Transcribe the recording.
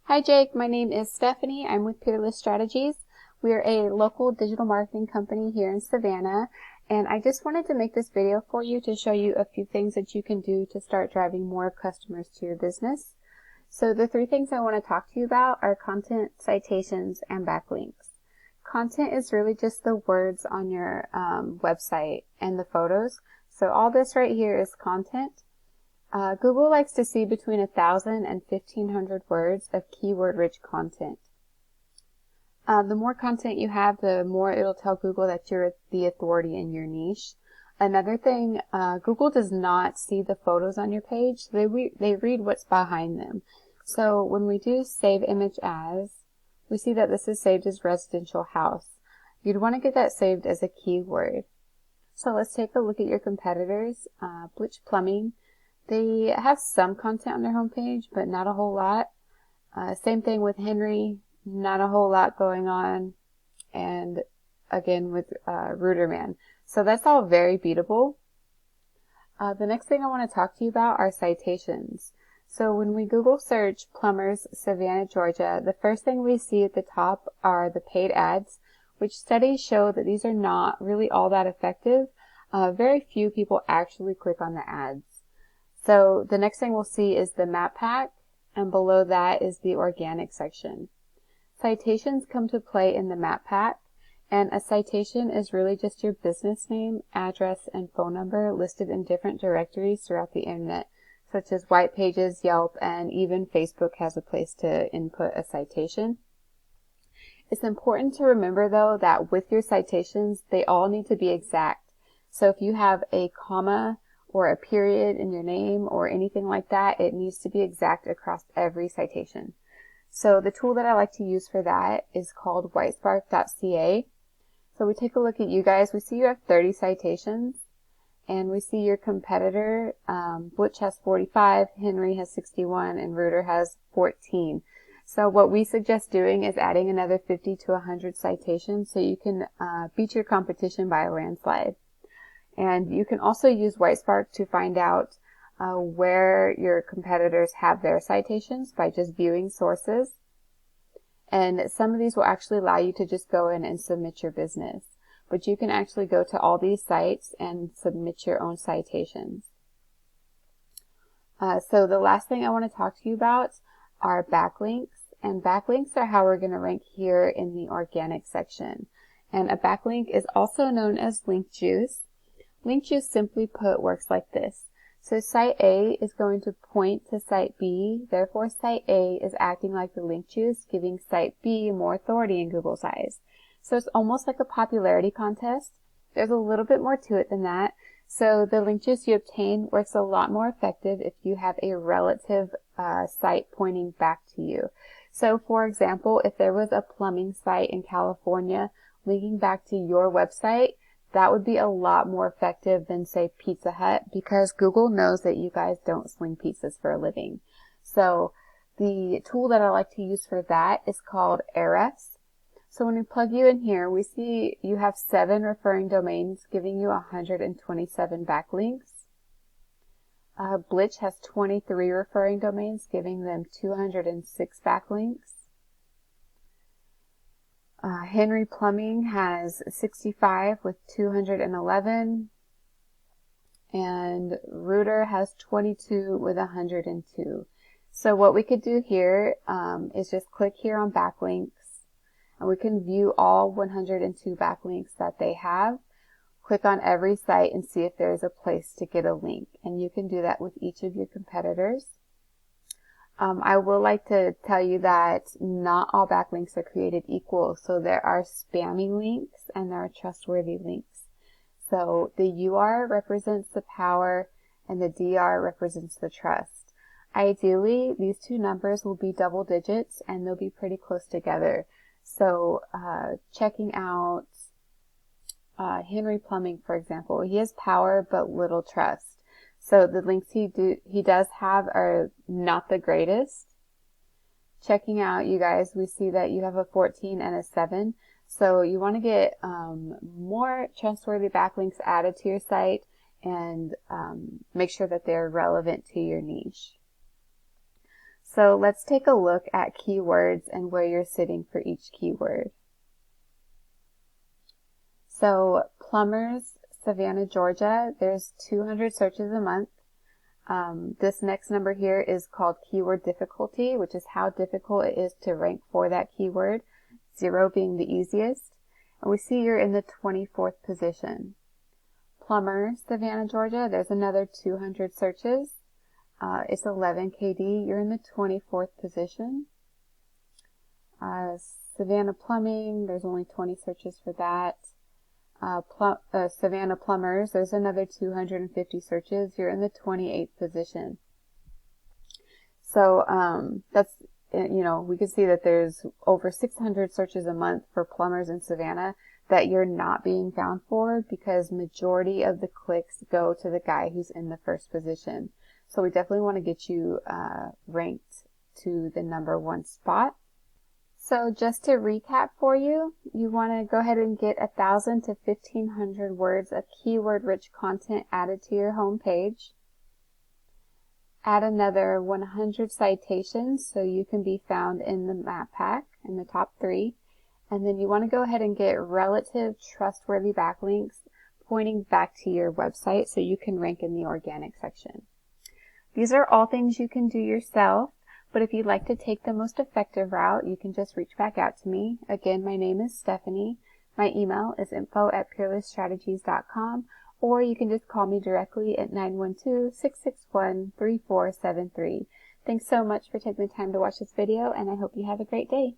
Hi Jake, my name is Stephanie. I'm with Peerless Strategies. We are a local digital marketing company here in Savannah, and I just wanted to make this video for you to show you a few things that you can do to start driving more customers to your business. So the three things I want to talk to you about are content, citations, and backlinks. Content is really just the words on your website and the photos. So all this right here is content. Google likes to see between 1,000 and 1,500 words of keyword-rich content. The more content you have, the more it'll tell Google that you're the authority in your niche. Another thing, Google does not see the photos on your page. They read what's behind them. So when we do save image as, we see that this is saved as residential house. You'd want to get that saved as a keyword. So let's take a look at your competitors. Bleach Plumbing. They have some content on their homepage, but not a whole lot. Same thing with Henry, not a whole lot going on. And again with Ruderman. So that's all very beatable. The next thing I want to talk to you about are citations. So when we Google search Plumbers Savannah, Georgia, the first thing we see at the top are the paid ads, which studies show that these are not really all that effective. Very few people actually click on the ads. So the next thing we'll see is the map pack, and below that is the organic section. Citations come to play in the map pack, and a citation is really just your business name, address, and phone number listed in different directories throughout the internet, such as White Pages, Yelp, and even Facebook has a place to input a citation. It's important to remember, though, that with your citations, they all need to be exact. So if you have a comma or a period in your name or anything like that, it needs to be exact across every citation. So the tool that I like to use for that is called whitespark.ca. So we take a look at you guys. We see you have 30 citations, and we see your competitor, Butch has 45, Henry has 61, and Reuter has 14. So what we suggest doing is adding another 50 to 100 citations so you can beat your competition by a landslide. And you can also use Whitespark to find out where your competitors have their citations by just viewing sources. And some of these will actually allow you to just go in and submit your business. But you can actually go to all these sites and submit your own citations. So the last thing I want to talk to you about are backlinks. And backlinks are how we're going to rank here in the organic section. And a backlink is also known as link juice. Link juice, simply put, works like this. So site A is going to point to site B, therefore site A is acting like the link juice, giving site B more authority in Google's eyes. So it's almost like a popularity contest. There's a little bit more to it than that. So the link juice you obtain works a lot more effective if you have a relative site pointing back to you. So for example, if there was a plumbing site in California linking back to your website, that would be a lot more effective than, say, Pizza Hut, because Google knows that you guys don't sling pizzas for a living. So the tool that I like to use for that is called Ahrefs. So when we plug you in here, we see you have 7 referring domains giving you 127 backlinks. Blitch has 23 referring domains giving them 206 backlinks. Henry Plumbing has 65 with 211, and Reuter has 22 with 102. So what we could do here is just click here on backlinks, and we can view all 102 backlinks that they have. Click on every site and see if there's a place to get a link, and you can do that with each of your competitors. I will like to tell you that not all backlinks are created equal. So there are spammy links and there are trustworthy links. So the UR represents the power and the DR represents the trust. Ideally, these two numbers will be double digits and they'll be pretty close together. So checking out Henry Plumbing, for example, he has power but little trust. So the links he does have are not the greatest. Checking out, you guys, we see that you have a 14 and a 7. So you want to get more trustworthy backlinks added to your site and make sure that they're relevant to your niche. So let's take a look at keywords and where you're sitting for each keyword. So Plumbers, Savannah, Georgia, there's 200 searches a month. This next number here is called keyword difficulty, which is how difficult it is to rank for that keyword, 0 being the easiest. And we see you're in the 24th position. Plumber, Savannah, Georgia, there's another 200 searches. It's 11 KD. You're in the 24th position. Savannah Plumbing, there's only 20 searches for that. Savannah Plumbers, there's another 250 searches. You're in the 28th position. So that's, we can see that there's over 600 searches a month for plumbers in Savannah that you're not being found for, because majority of the clicks go to the guy who's in the first position. So we definitely want to get you ranked to the #1 spot. So just to recap for you, you want to go ahead and get 1,000 to 1,500 words of keyword-rich content added to your home page. Add another 100 citations so you can be found in the map pack in the top 3. And then you want to go ahead and get relative trustworthy backlinks pointing back to your website so you can rank in the organic section. These are all things you can do yourself. But if you'd like to take the most effective route, you can just reach back out to me. Again, my name is Stephanie. My email is info@peerlessstrategies.com, or you can just call me directly at 912-661-3473. Thanks so much for taking the time to watch this video, and I hope you have a great day.